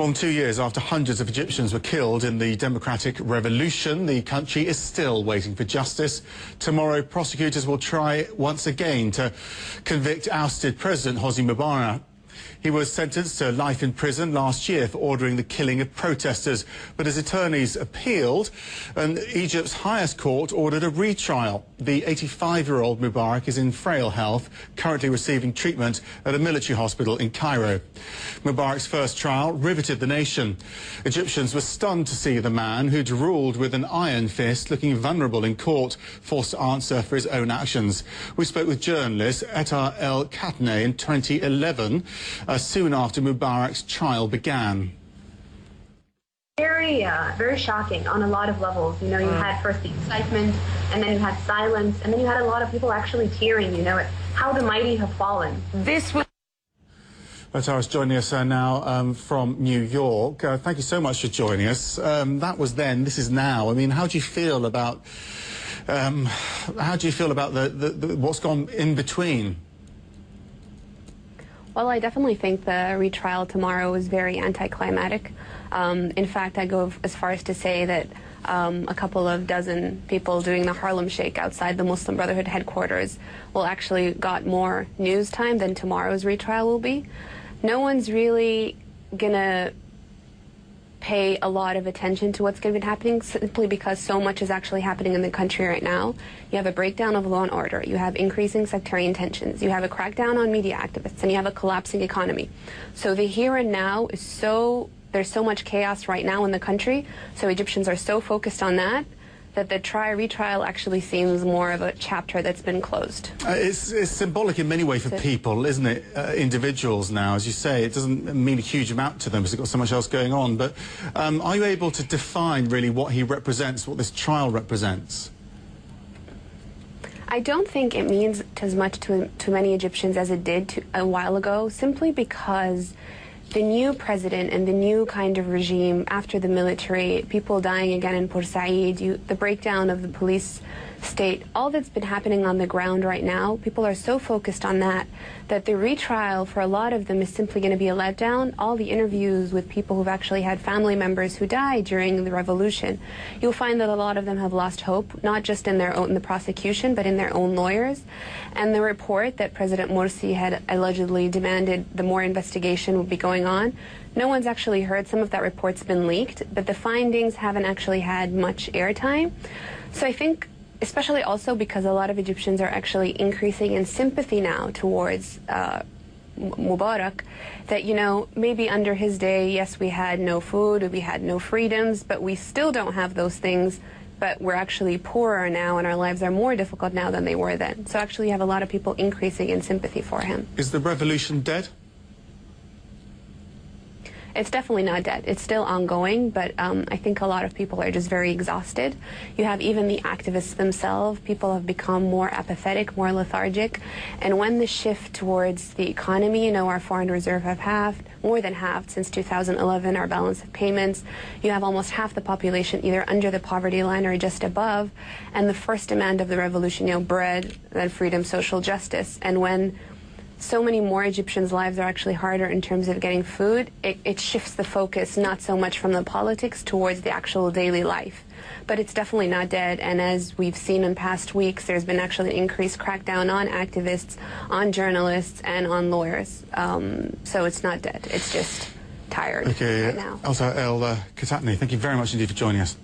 More than 2 years after hundreds of Egyptians were killed in the democratic revolution, the country is still waiting for justice. Tomorrow, prosecutors will try once again to convict ousted President Hosni Mubarak. He was sentenced to life in prison last year for ordering the killing of protesters, but his attorneys appealed, and Egypt's highest court ordered a retrial. The 85-year-old Mubarak is in frail health, currently receiving treatment at a military hospital in Cairo. Mubarak's first trial riveted the nation. Egyptians were stunned to see the man who'd ruled with an iron fist, looking vulnerable in court, forced to answer for his own actions. We spoke with journalist Etta El-Katne in 2011. Soon after Mubarak's trial began. Very shocking on a lot of levels. You know, you had first the excitement, and then you had silence, and then you had a lot of people actually tearing, you know, how the mighty have fallen. This was... Tara's joining us now from New York. Thank you so much for joining us. That was then, this is now. I mean, how do you feel about what's gone in between? Well, I definitely think the retrial tomorrow is very anticlimactic. In fact, I go as far as to say that a couple of dozen people doing the Harlem Shake outside the Muslim Brotherhood headquarters will actually got more news time than tomorrow's retrial will be. No one's really gonna pay a lot of attention to what's going to be happening simply because so much is actually happening in the country right now. You have a breakdown of law and order, you have increasing sectarian tensions, you have a crackdown on media activists, and you have a collapsing economy. So the here and now is there's so much chaos right now in the country, so Egyptians are so focused on that the retrial actually seems more of a chapter that's been closed. It's symbolic in many ways for people, isn't it? Individuals now, as you say, it doesn't mean a huge amount to them because they've got so much else going on. But are you able to define really what he represents, what this trial represents? I don't think it means as much to many Egyptians as it did a while ago, simply because the new president and the new kind of regime after the military, people dying again in Port Said, the breakdown of the police state, all that's been happening on the ground right now, people are so focused on that the retrial for a lot of them is simply going to be a letdown. All the interviews with people who've actually had family members who died during the revolution, you'll find that a lot of them have lost hope, not just in the prosecution, but in their own lawyers. And the report that President Morsi had allegedly demanded the more investigation would be going on, no one's actually heard. Some of that report's been leaked, but the findings haven't actually had much airtime. So I think, especially also because a lot of Egyptians are actually increasing in sympathy now towards Mubarak, that, you know, maybe under his day, yes, we had no food, we had no freedoms, but we still don't have those things, but we're actually poorer now and our lives are more difficult now than they were then. So actually you have a lot of people increasing in sympathy for him. Is the revolution dead? It's definitely not dead. It's still ongoing, but I think a lot of people are just very exhausted. You have even the activists themselves. People have become more apathetic, more lethargic. And when the shift towards the economy, you know, our foreign reserve have halved, more than halved since 2011, our balance of payments. You have almost half the population either under the poverty line or just above. And the first demand of the revolution, you know, bread, then freedom, social justice. And when so many more Egyptians' lives are actually harder in terms of getting food, it shifts the focus not so much from the politics towards the actual daily life. But it's definitely not dead, and as we've seen in past weeks, there's been actually an increased crackdown on activists, on journalists, and on lawyers. So it's not dead, it's just tired right now. Etta El-Katne, thank you very much indeed for joining us.